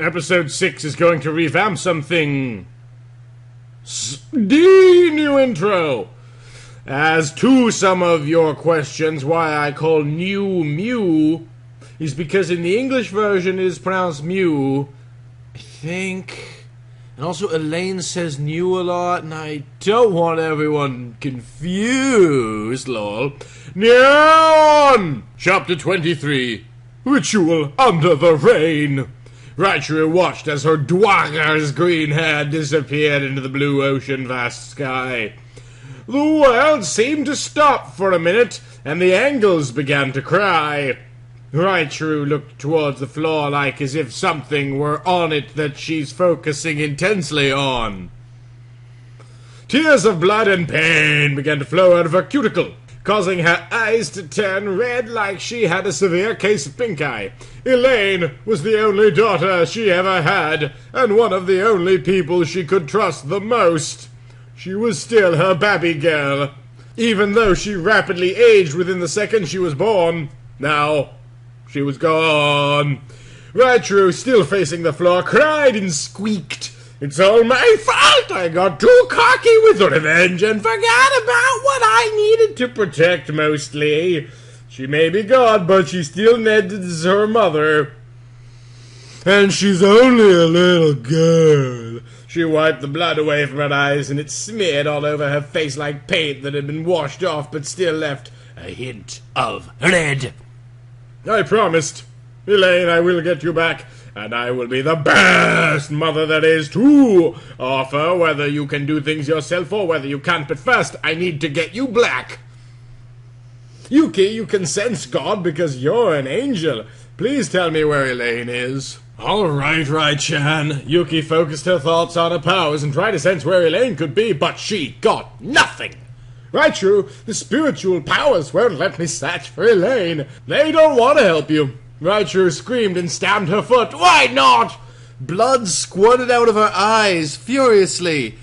episode 6 is going to revamp something. The new intro. As to some of your questions, why I call new Mew is because in the English version it is pronounced Mew, I think. And also Elaine says new a lot, and I don't want everyone confused, lol. Neon! Chapter 23. Ritual Under the Rain. Raichu watched as her dwagger's green hair disappeared into the blue ocean vast sky. The world seemed to stop for a minute, and the angels began to cry. Raichu looked towards the floor like as if something were on it that she's focusing intensely on. Tears of blood and pain began to flow out of her cuticle, causing her eyes to turn red like she had a severe case of pink eye. Elaine was the only daughter she ever had, and one of the only people she could trust the most. She was still her babby girl, even though she rapidly aged within the second she was born. Now, she was gone. Raichu, still facing the floor, cried and squeaked. It's all my fault! I got too cocky with revenge and forgot about what I needed to protect mostly. She may be gone, but she still needs her mother. And she's only a little girl. She wiped the blood away from her eyes, and it smeared all over her face like paint that had been washed off but still left a hint of red. I promised. Elaine, I will get you back, and I will be the best mother there is to offer, whether you can do things yourself or whether you can't. But first, I need to get you black. Yuki, you can sense God because you're an angel. Please tell me where Elaine is. All right, Rai-chan. Yuki focused her thoughts on her powers and tried to sense where Elaine could be, but she got nothing. Raichu, the spiritual powers won't let me search for Elaine. They don't want to help you. Raichu screamed and stamped her foot. Why not? Blood squirted out of her eyes furiously.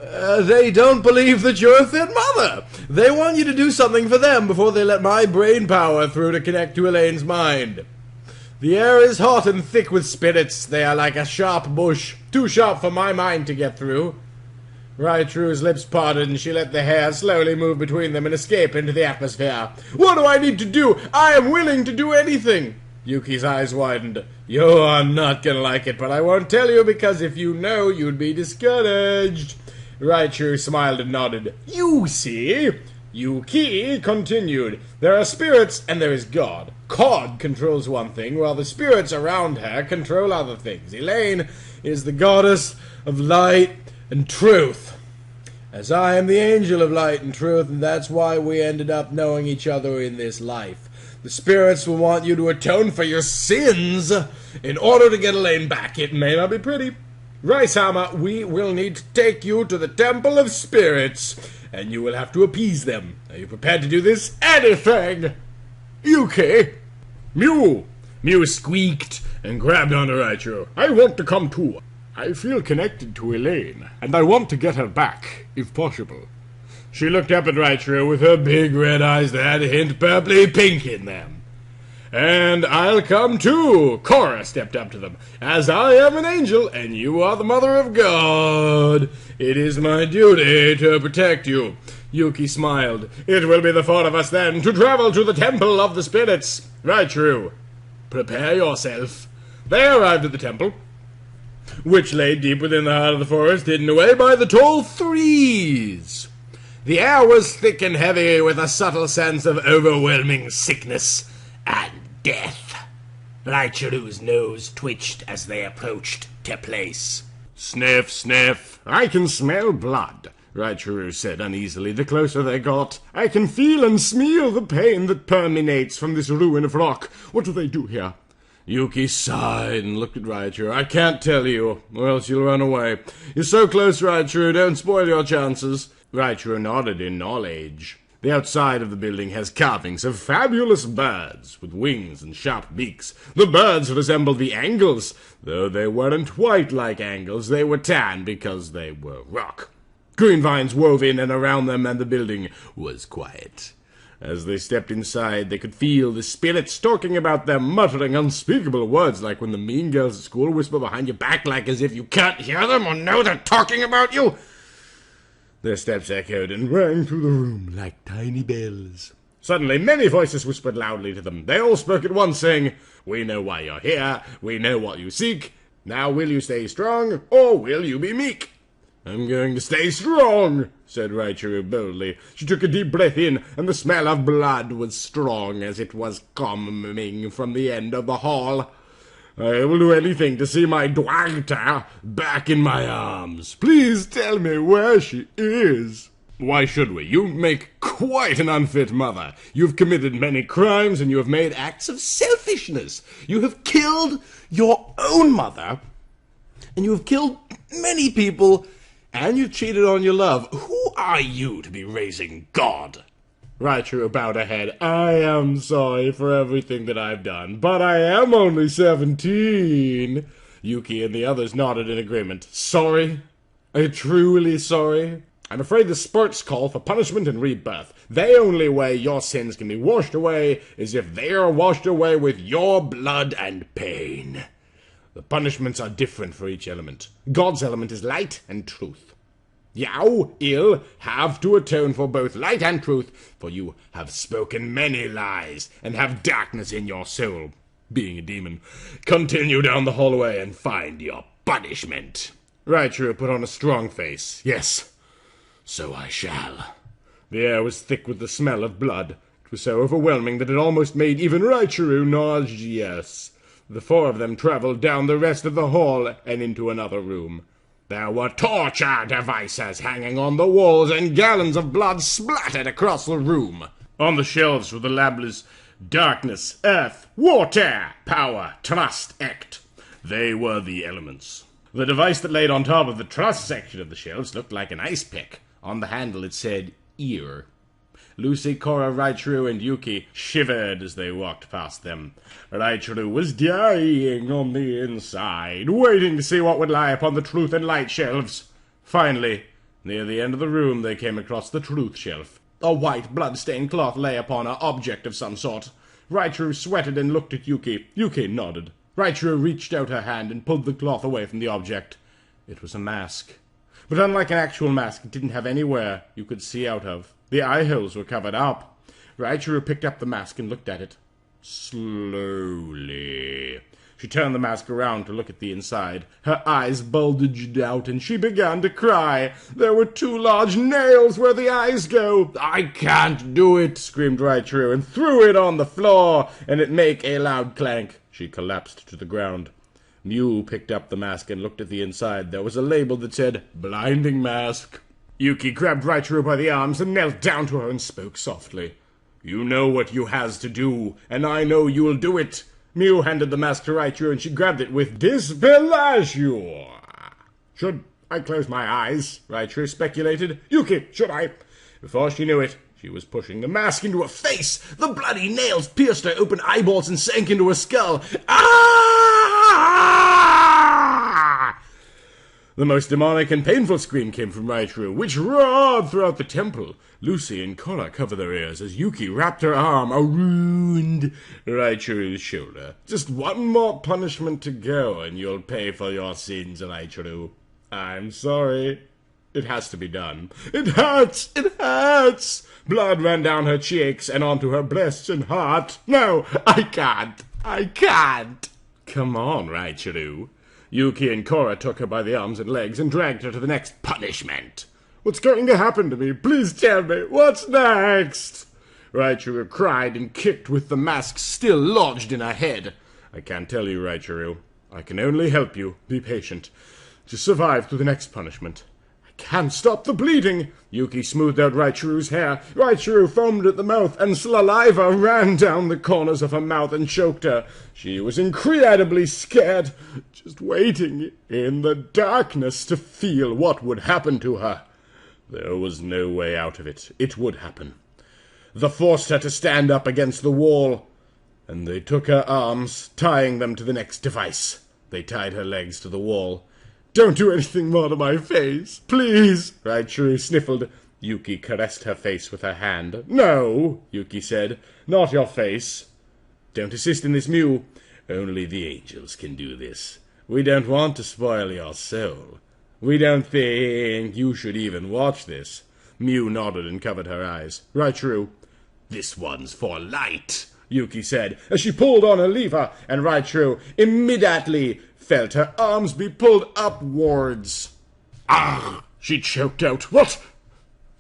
They don't believe that you're a fit mother. They want you to do something for them before they let my brain power through to connect to Elaine's mind. The air is hot and thick with spirits. They are like a sharp bush, too sharp for my mind to get through. Raichu's lips parted, and she let the hair slowly move between them and escape into the atmosphere. What do I need to do? I am willing to do anything. Yuki's eyes widened. You are not gonna like it, but I won't tell you because if you know, you'd be discouraged. Raichu smiled and nodded. You see? Yuki continued. There are spirits and there is God. God controls one thing, while the spirits around her control other things. Elaine is the goddess of light and truth, as I am the angel of light and truth, and that's why we ended up knowing each other in this life. The spirits will want you to atone for your sins in order to get Elaine back. It may not be pretty. Rai-sama, we will need to take you to the Temple of Spirits, and you will have to appease them. Are you prepared to do this? Anything! Yuki! Mew! Mew squeaked and grabbed onto Raichu. I want to come too. I feel connected to Elaine, and I want to get her back, if possible. She looked up at Raichu with her big red eyes that had a hint purpley pink in them. And I'll come too, Cora stepped up to them, as I am an angel, and you are the mother of God. It is my duty to protect you. Yuki smiled. It will be the four of us then, to travel to the Temple of the Spirits. Raichu, prepare yourself. They arrived at the temple, which lay deep within the heart of the forest, hidden away by the tall trees. The air was thick and heavy, with a subtle sense of overwhelming sickness and death. Raichu's nose twitched as they approached the place. Sniff, sniff. I can smell blood, Raichu said uneasily the closer they got. I can feel and smell the pain that permeates from this ruin of rock. What do they do here? Yuki sighed and looked at Raichu. I can't tell you, or else you'll run away. You're so close, Raichu, don't spoil your chances. Raichu nodded in knowledge. The outside of the building has carvings of fabulous birds with wings and sharp beaks. The birds resemble the angles, though they weren't white like angles. They were tan because they were rock. Green vines wove in and around them, and the building was quiet. As they stepped inside, they could feel the spirits talking about them, muttering unspeakable words like when the mean girls at school whisper behind your back like as if you can't hear them or know they're talking about you. Their steps echoed and rang through the room like tiny bells. Suddenly, many voices whispered loudly to them. They all spoke at once, saying, "We know why you're here. We know what you seek. Now will you stay strong, or will you be meek?" "I'm going to stay strong," said Raichuru boldly. She took a deep breath in, and the smell of blood was strong as it was coming from the end of the hall. "I will do anything to see my Dwagta back in my arms. Please tell me where she is." "Why should we? You make quite an unfit mother. You've committed many crimes, and you have made acts of selfishness. You have killed your own mother, and you have killed many people, and you've cheated on your love. Who are you to be raising God?" Raichuru bowed her head. "I am sorry for everything that I've done, but I am only 17. Yuki and the others nodded in agreement. "Sorry? Are you truly sorry? I'm afraid the spurts call for punishment and rebirth. The only way your sins can be washed away is if they are washed away with your blood and pain. The punishments are different for each element. God's element is light and truth. You'll have to atone for both light and truth, for you have spoken many lies and have darkness in your soul, being a demon. Continue down the hallway and find your punishment." Raichuru put on a strong face. "Yes, so I shall." The air was thick with the smell of blood. It was so overwhelming that it almost made even Raichuru nauseous. The four of them traveled down the rest of the hall and into another room. There were torture devices hanging on the walls, and gallons of blood splattered across the room. On the shelves were the labels darkness, earth, water, power, trust, act. They were the elements. The device that laid on top of the trust section of the shelves looked like an ice pick. On the handle it said, ear. Lucy, Cora, Raichuru, and Yuki shivered as they walked past them. Raichuru was dying on the inside, waiting to see what would lie upon the truth and light shelves. Finally, near the end of the room, they came across the truth shelf. A white, blood-stained cloth lay upon an object of some sort. Raichuru sweated and looked at Yuki. Yuki nodded. Raichuru reached out her hand and pulled the cloth away from the object. It was a mask. But unlike an actual mask, it didn't have anywhere you could see out of. The eye holes were covered up. Raichuru picked up the mask and looked at it. Slowly. She turned the mask around to look at the inside. Her eyes bulged out, and she began to cry. There were 2 large nails where the eyes go. "I can't do it," screamed Raichuru, and threw it on the floor, and it made a loud clank. She collapsed to the ground. Mew picked up the mask and looked at the inside. There was a label that said, "Blinding Mask." Yuki grabbed Raichuru by the arms and knelt down to her and spoke softly. "You know what you has to do, and I know you'll do it." Mew handed the mask to Raichuru, and she grabbed it with displeasure. "Should I close my eyes?" Raichuru speculated. "Yuki, should I?" Before she knew it, she was pushing the mask into her face. The bloody nails pierced her open eyeballs and sank into her skull. Ah! The most demonic and painful scream came from Raichuru, which roared throughout the temple. Lucy and Cora covered their ears as Yuki wrapped her arm around Raichuru's shoulder. "Just one more punishment to go, and you'll pay for your sins, Raichuru. I'm sorry. It has to be done. It hurts! It hurts!" Blood ran down her cheeks and onto her breasts and heart. "No, I can't. I can't." "Come on, Raichuru." Yuki and Cora took her by the arms and legs and dragged her to the next punishment. "What's going to happen to me? Please tell me. What's next?" Raichuru cried and kicked with the mask still lodged in her head. "I can't tell you, Raichuru. I can only help you. Be patient. Just survive through the next punishment." "I can't stop the bleeding." Yuki smoothed out Raichuru's hair. Raichuru foamed at the mouth, and saliva ran down the corners of her mouth and choked her. She was incredibly scared, just waiting in the darkness to feel what would happen to her. There was no way out of it. It would happen. They forced her to stand up against the wall, and they took her arms, tying them to the next device. They tied her legs to the wall. "Don't do anything more to my face, please," Raichuru sniffled. Yuki caressed her face with her hand. "No," Yuki said. "Not your face. Don't assist in this, Mew. Only the angels can do this. We don't want to spoil your soul. We don't think you should even watch this." Mew nodded and covered her eyes. "Right true." "This one's for light," Yuki said, as she pulled on a lever, and Raichu immediately felt her arms be pulled upwards. "Ah!" she choked out.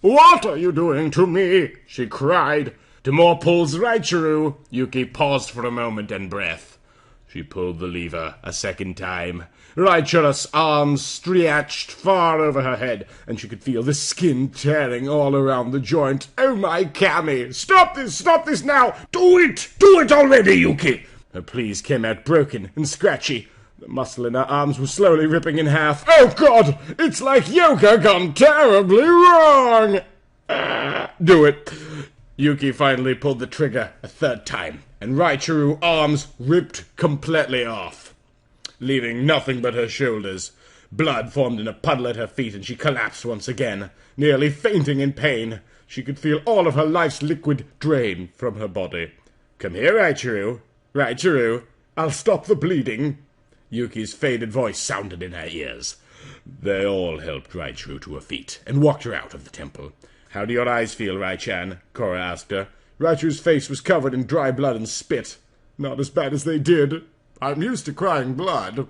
What are you doing to me?" she cried. "To more pulls, Raichu." Yuki paused for a moment and breath. She pulled the lever a second time. Raichu's arms stretched far over her head, and she could feel the skin tearing all around the joint. "Oh my Kami! Stop this now! Do it already, Yuki!" Her pleas came out broken and scratchy. The muscle in her arms was slowly ripping in half. "Oh God! It's like yoga gone terribly wrong!" Do it. Yuki finally pulled the trigger a third time, and Raichu's arms ripped completely off, leaving nothing but her shoulders. Blood formed in a puddle at her feet, and she collapsed once again, nearly fainting in pain. She could feel all of her life's liquid drain from her body. "Come here, Raichu. Raichu, I'll stop the bleeding." Yuki's faded voice sounded in her ears. They all helped Raichu to her feet and walked her out of the temple. "How do your eyes feel, Raichan?" Korra asked her. Raichu's face was covered in dry blood and spit. "Not as bad as they did. I'm used to crying blood."